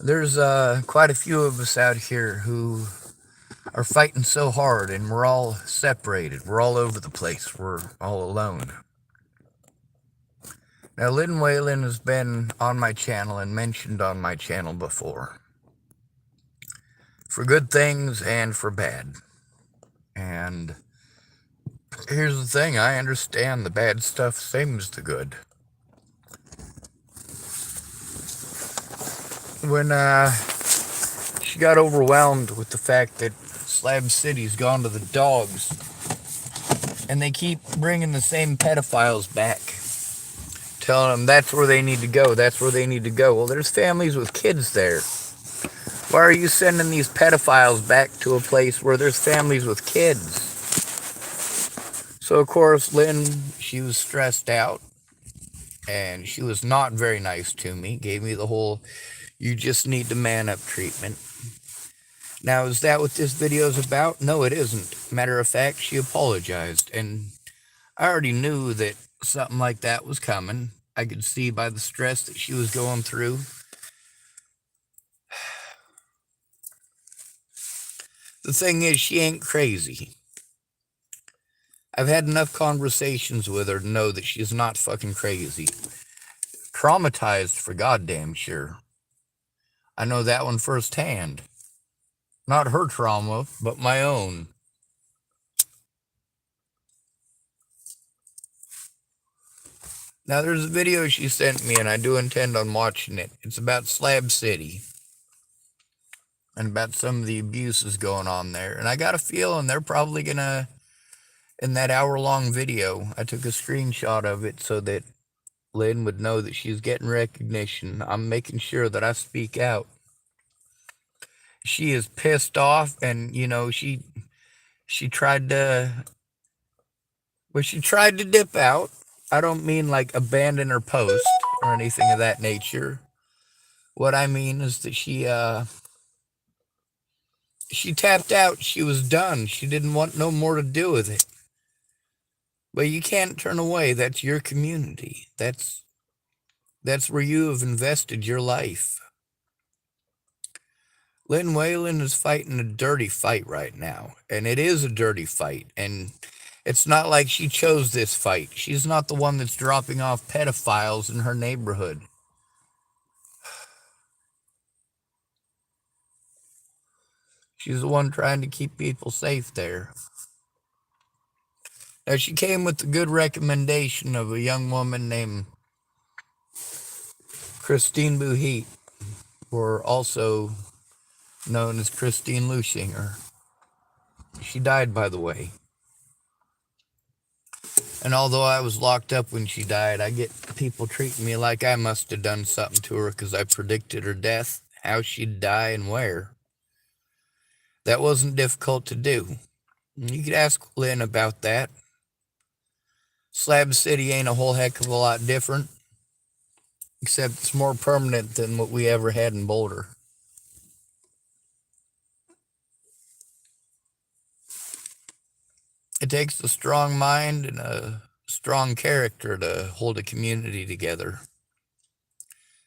There's quite a few of us out here who are fighting so hard, and we're all separated. We're all over the place. We're all alone. Now, Lynn Whalen has been on my channel and mentioned on my channel before, for good things and for bad. And here's the thing, I understand the bad stuff same as the good. When she got overwhelmed with the fact that Slab City's gone to the dogs, and they keep bringing the same pedophiles back, telling them that's where they need to go, that's where they need to go. Well, there's families with kids there. Why are you sending these pedophiles back to a place where there's families with kids? So, of course, Lynn, she was stressed out, and she was not very nice to me, gave me the whole, you just need to man up treatment. Now, is that what this video is about? No, it isn't. Matter of fact, she apologized, and I already knew that something like that was coming. I could see by the stress that she was going through. The thing is, she ain't crazy. I've had enough conversations with her to know that she's not fucking crazy. Traumatized for goddamn sure. I know that one firsthand. Not her trauma, but my own. Now, there's a video she sent me, and I do intend on watching it. It's about Slab City and about some of the abuses going on there. And I got a feeling they're probably gonna, in that hour-long video, I took a screenshot of it so that Lynn would know that she's getting recognition. I'm making sure that I speak out. She is pissed off, and she tried to, well, she tried to dip out. I don't mean like abandon her post or anything of that nature. What I mean is that she tapped out. She was done. She didn't want no more to do with it. But you can't turn away. That's your community. That's where you have invested your life. Lynn Whalen is fighting a dirty fight right now, and it is a dirty fight, and it's not like she chose this fight. She's not the one that's dropping off pedophiles in her neighborhood. She's the one trying to keep people safe there. Now, she came with the good recommendation of a young woman named Christine Buhit, or also known as Christine Lushinger. She died, by the way. And although I was locked up when she died, I get people treating me like I must have done something to her because I predicted her death, how she'd die, and where. That wasn't difficult to do. You could ask Lynn about that. Slab City ain't a whole heck of a lot different, except it's more permanent than what we ever had in Boulder. It takes a strong mind and a strong character to hold a community together,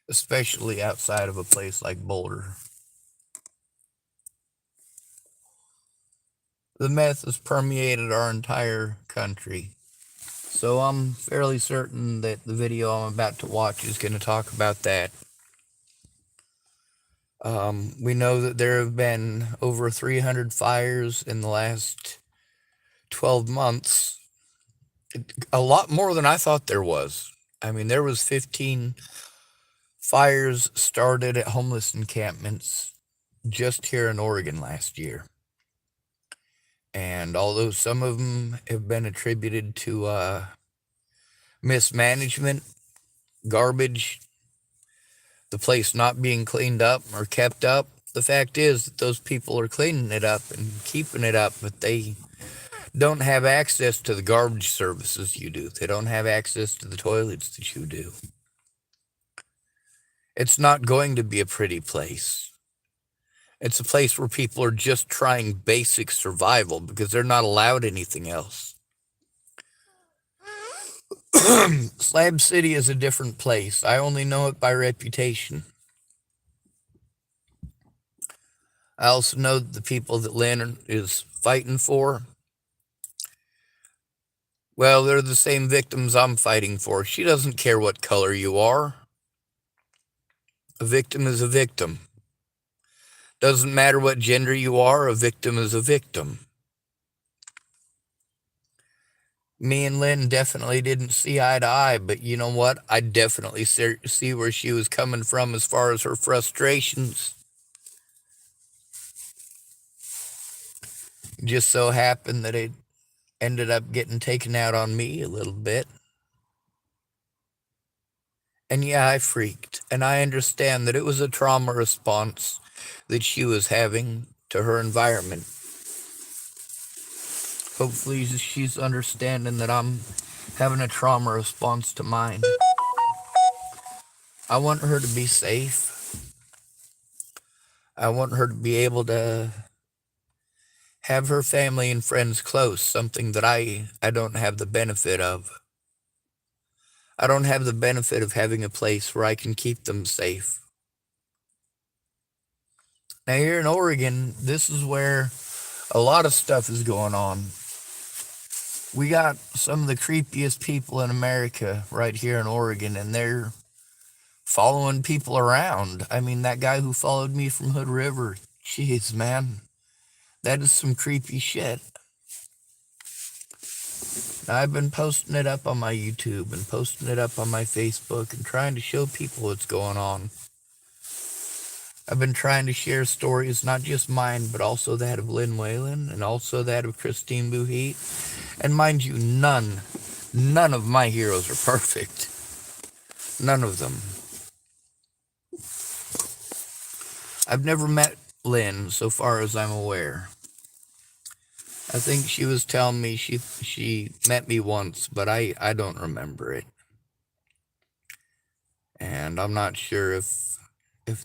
especially outside of a place like Boulder. The meth has permeated our entire country, so I'm fairly certain that the video I'm about to watch is going to talk about that. We know that there have been over 300 fires in the last 12 months. A lot more than I thought there was. I mean, there was 15 fires started at homeless encampments just here in Oregon last year. And although some of them have been attributed to mismanagement, garbage, the place not being cleaned up or kept up, the fact is that those people are cleaning it up and keeping it up, but they don't have access to the garbage services you do. They don't have access to the toilets that you do. It's not going to be a pretty place. It's a place where people are just trying basic survival because they're not allowed anything else. Slab City is a different place. I only know it by reputation. I also know that the people that Lynn is fighting for, well, they're the same victims I'm fighting for. She doesn't care what color you are. A victim is a victim. Doesn't matter what gender you are, a victim is a victim. Me and Lynn definitely didn't see eye to eye, but you know what? I definitely see where she was coming from as far as her frustrations. Just so happened that it ended up getting taken out on me a little bit. And yeah, I freaked, and I understand that it was a trauma response that she was having to her environment. Hopefully, she's understanding that I'm having a trauma response to mine. I want her to be safe. I want her to be able to have her family and friends close, something that I don't have the benefit of. I don't have the benefit of having a place where I can keep them safe. Now, here in Oregon, this is where a lot of stuff is going on. We got some of the creepiest people in America right here in Oregon, and they're following people around. I mean, that guy who followed me from Hood River, jeez, man, that is some creepy shit. Now, I've been posting it up on my YouTube and posting it up on my Facebook and trying to show people what's going on. I've been trying to share stories, not just mine, but also that of Lynn Whalen and also that of Christine Buhit. And mind you, none of my heroes are perfect. None of them. I've never met Lynn, so far as I'm aware. I think she was telling me she met me once, but I don't remember it. And I'm not sure if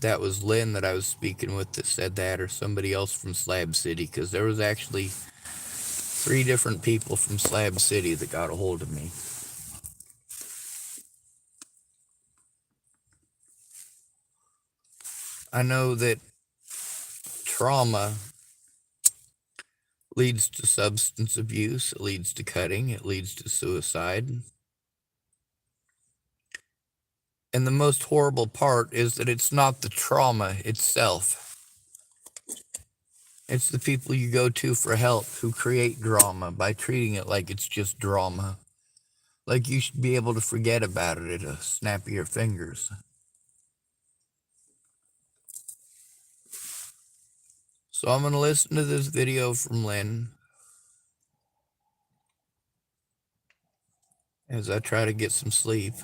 that was Lynn that I was speaking with that said that or somebody else from Slab City, because there was actually 3 different people from Slab City that got a hold of me. I know that trauma leads to substance abuse, it leads to cutting, it leads to suicide. And the most horrible part is that it's not the trauma itself. It's the people you go to for help who create drama by treating it like it's just drama. Like you should be able to forget about it at a snap of your fingers. So I'm going to listen to this video from Lynn as I try to get some sleep.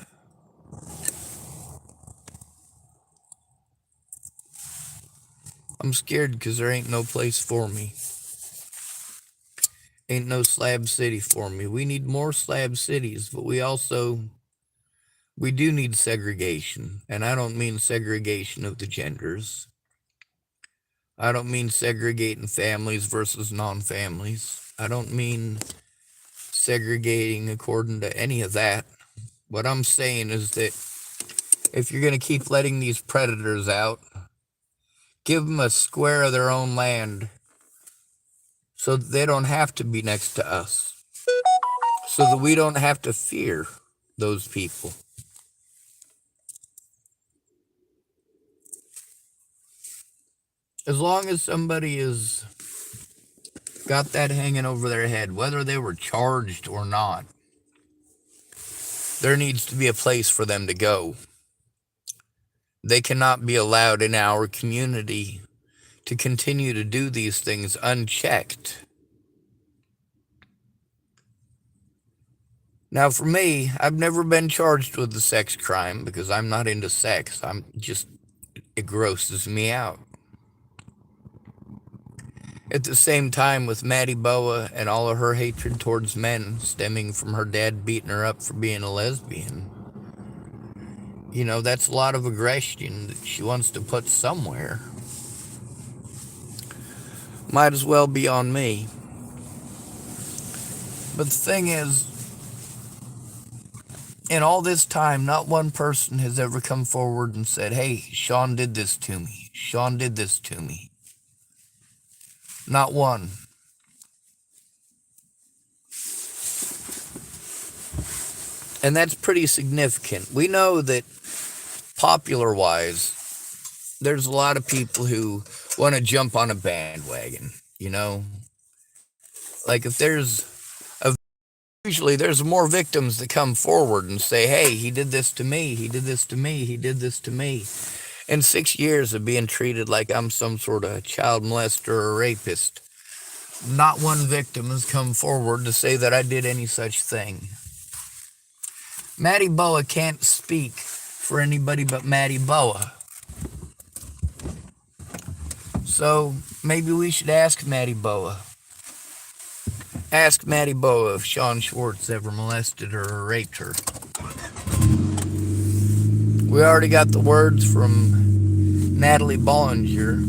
I'm scared because there ain't no place for me. Ain't no Slab City for me. We need more Slab Cities, but we do need segregation. And I don't mean segregation of the genders. I don't mean segregating families versus non-families. I don't mean segregating according to any of that. What I'm saying is that if you're going to keep letting these predators out, give them a square of their own land so that they don't have to be next to us, so that we don't have to fear those people. As long as somebody has got that hanging over their head, whether they were charged or not, there needs to be a place for them to go. They cannot be allowed in our community to continue to do these things unchecked. Now, for me, I've never been charged with a sex crime because I'm not into sex. It grosses me out. At the same time, with Maddie Boa and all of her hatred towards men stemming from her dad beating her up for being a lesbian, you know, that's a lot of aggression that she wants to put somewhere. Might as well be on me. But the thing is, in all this time, not one person has ever come forward and said, hey, Sean did this to me. Sean did this to me. Not one. And that's pretty significant. We know that popular wise, there's a lot of people who want to jump on a bandwagon, you know? Like if there's a usually there's more victims that come forward and say, "Hey, he did this to me. He did this to me. He did this to me." In 6 years of being treated like I'm some sort of child molester or rapist, not one victim has come forward to say that I did any such thing. Matty Boa can't speak for anybody but Matty Boa. So maybe we should ask Matty Boa. Ask Matty Boa if Sean Schwartz ever molested her or raped her. We already got the words from Natalie Bollinger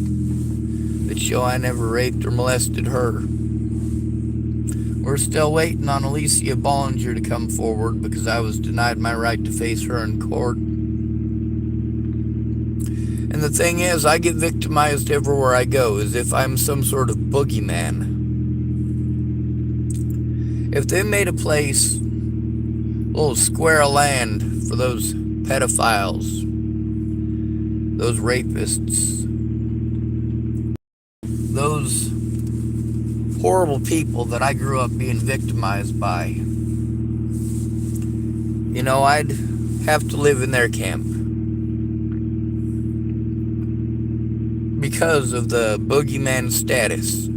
that show I never raped or molested her. We're still waiting on Alicia Bollinger to come forward because I was denied my right to face her in court. And the thing is, I get victimized everywhere I go as if I'm some sort of boogeyman. If they made a place, a little square of land for those pedophiles, those rapists, those horrible people that I grew up being victimized by, you know, I'd have to live in their camp because of the boogeyman status.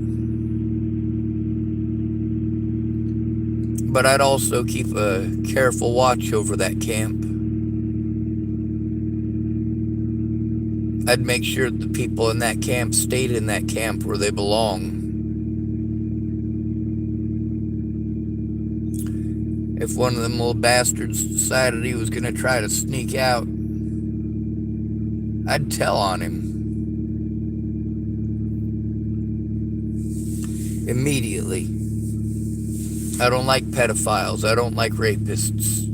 But I'd also keep a careful watch over that camp. I'd make sure the people in that camp stayed in that camp where they belong. If one of them little bastards decided he was going to try to sneak out, I'd tell on him. Immediately. I don't like pedophiles. I don't like rapists.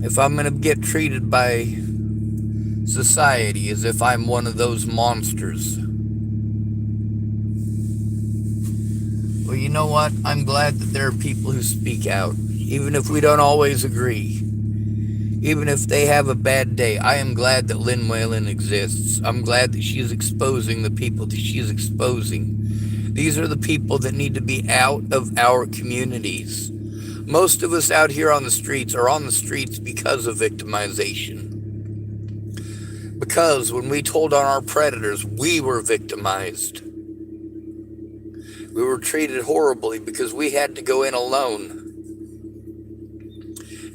If I'm going to get treated by society as if I'm one of those monsters, well, you know what? I'm glad that there are people who speak out, even if we don't always agree. Even if they have a bad day, I am glad that Lynn Whalen exists. I'm glad that she's exposing the people that she's exposing. These are the people that need to be out of our communities. Most of us out here on the streets are on the streets because of victimization. Because when we told on our predators, we were victimized. We were treated horribly because we had to go in alone.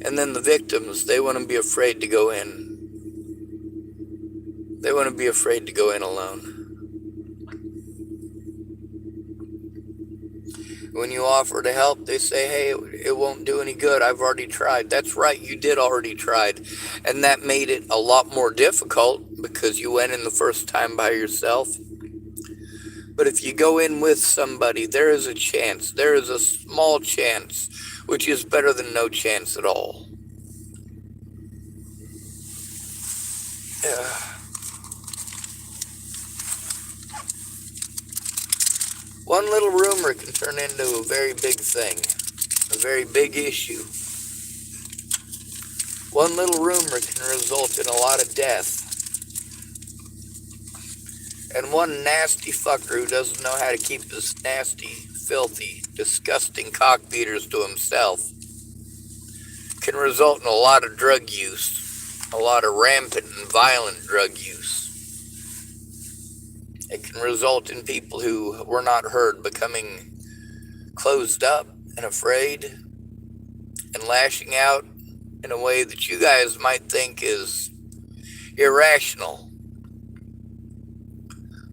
And then the victims, they wouldn't be afraid to go in. They wouldn't be afraid to go in alone. When you offer to help, they say, "Hey, it won't do any good. I've already tried." That's right, you did already tried. And that made it a lot more difficult because you went in the first time by yourself. But if you go in with somebody, there is a chance. There is a small chance, which is better than no chance at all. One little rumor can turn into a very big thing, a very big issue. One little rumor can result in a lot of death. And one nasty fucker who doesn't know how to keep his nasty, filthy, disgusting cockbeaters to himself can result in a lot of drug use, a lot of rampant and violent drug use. It can result in people who were not heard becoming closed up and afraid and lashing out in a way that you guys might think is irrational.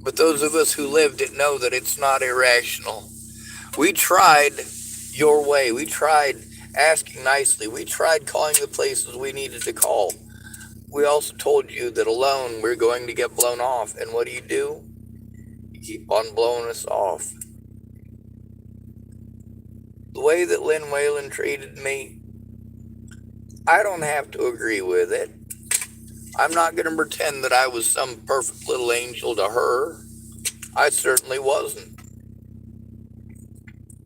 But those of us who lived it know that it's not irrational. We tried your way. We tried asking nicely. We tried calling the places we needed to call. We also told you that alone we're going to get blown off. And what do? You keep on blowing us off. The way that Lynn Whalen treated me, I don't have to agree with it. I'm not going to pretend that I was some perfect little angel to her. I certainly wasn't.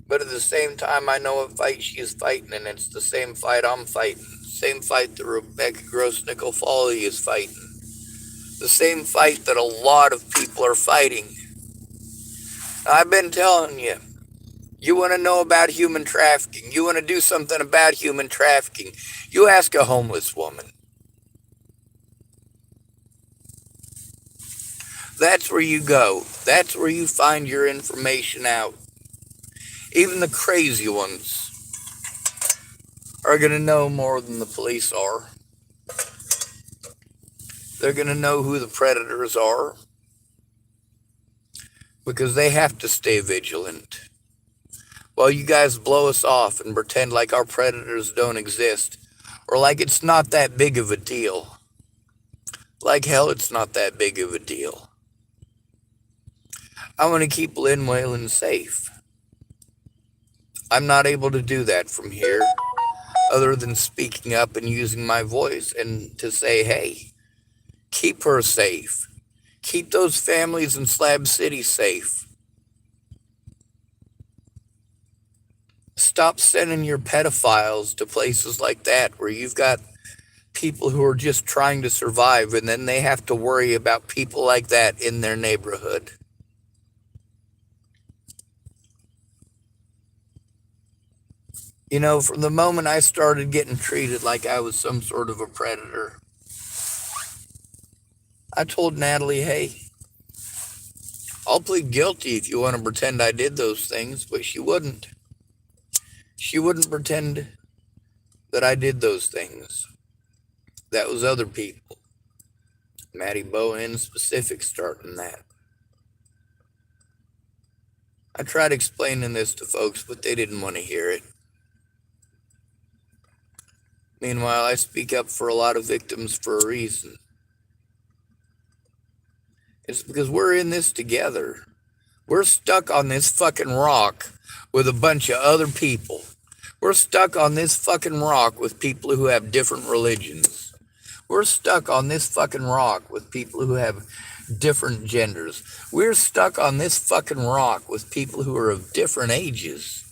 But at the same time, I know what fight she is fighting, and it's the same fight I'm fighting. Same fight that Rebecca Gross-Nickel Foley is fighting. The same fight that a lot of people are fighting. I've been telling you, you want to know about human trafficking, you want to do something about human trafficking, you ask a homeless woman. That's where you go. That's where you find your information out. Even the crazy ones are going to know more than the police are. They're going to know who the predators are because they have to stay vigilant. While you guys blow us off and pretend like our predators don't exist, or like it's not that big of a deal. Like hell, it's not that big of a deal. I want to keep Lynn Whalen safe. I'm not able to do that from here, other than speaking up and using my voice and to say, hey, keep her safe. Keep those families in Slab City safe. Stop sending your pedophiles to places like that where you've got people who are just trying to survive and then they have to worry about people like that in their neighborhood. You know, from the moment I started getting treated like I was some sort of a predator, I told Natalie, hey, I'll plead guilty if you want to pretend I did those things, but she wouldn't. She wouldn't pretend that I did those things. That was other people. Maddie Bowen in specific starting that. I tried explaining this to folks, but they didn't want to hear it. Meanwhile, I speak up for a lot of victims for a reason. It's because we're in this together. We're stuck on this fucking rock with a bunch of other people. We're stuck on this fucking rock with people who have different religions. We're stuck on this fucking rock with people who have different genders. We're stuck on this fucking rock with people who are of different ages.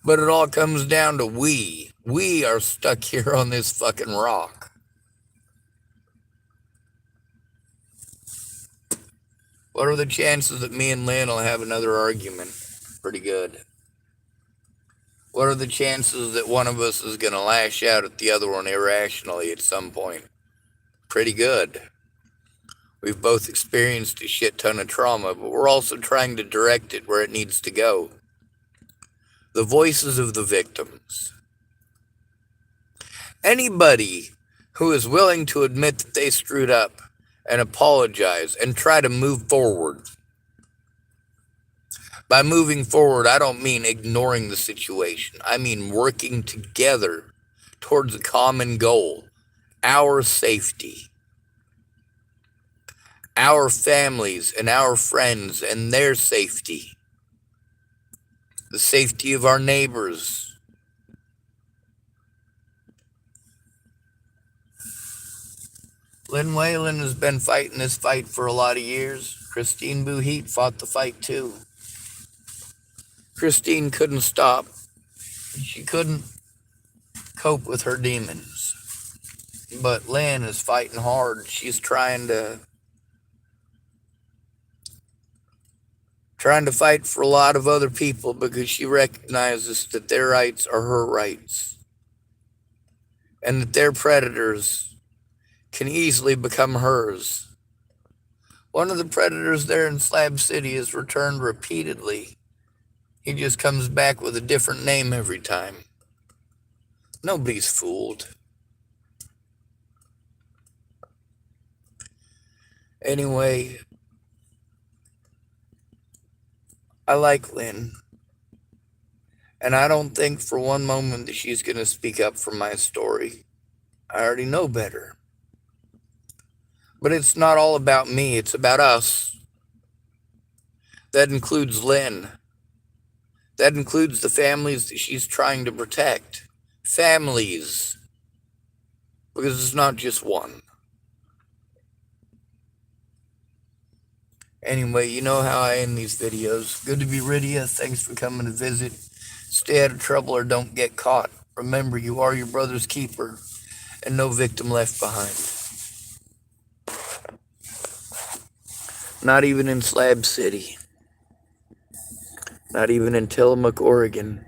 But it all comes down to we. We are stuck here on this fucking rock. What are the chances that me and Lynn will have another argument? Pretty good. What are the chances that one of us is going to lash out at the other one irrationally at some point? Pretty good. We've both experienced a shit ton of trauma, but we're also trying to direct it where it needs to go. The voices of the victims. Anybody who is willing to admit that they screwed up and apologize and try to move forward. By moving forward, I don't mean ignoring the situation. I mean working together towards a common goal, our safety, our families and our friends and their safety, the safety of our neighbors. Lynn Whalen has been fighting this fight for a lot of years. Christine Bouhit fought the fight too. Christine couldn't stop. She couldn't cope with her demons. But Lynn is fighting hard. She's trying to fight for a lot of other people because she recognizes that their rights are her rights. And that their predators can easily become hers. One of the predators there in Slab City has returned repeatedly. He just comes back with a different name every time. Nobody's fooled. Anyway, I like Lynn. And I don't think for one moment that she's going to speak up for my story. I already know better. But it's not all about me, it's about us. That includes Lynn. That includes the families that she's trying to protect. Families. Because it's not just one. Anyway, you know how I end these videos. Good to be rid of you. Thanks for coming to visit. Stay out of trouble or don't get caught. Remember, you are your brother's keeper, and no victim left behind. Not even in Slab City. Not even in Tillamook, Oregon.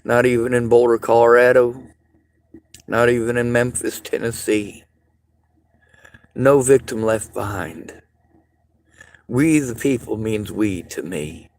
Not even in Boulder, Colorado. Not even in Memphis, Tennessee. No victim left behind. We the people means we to me.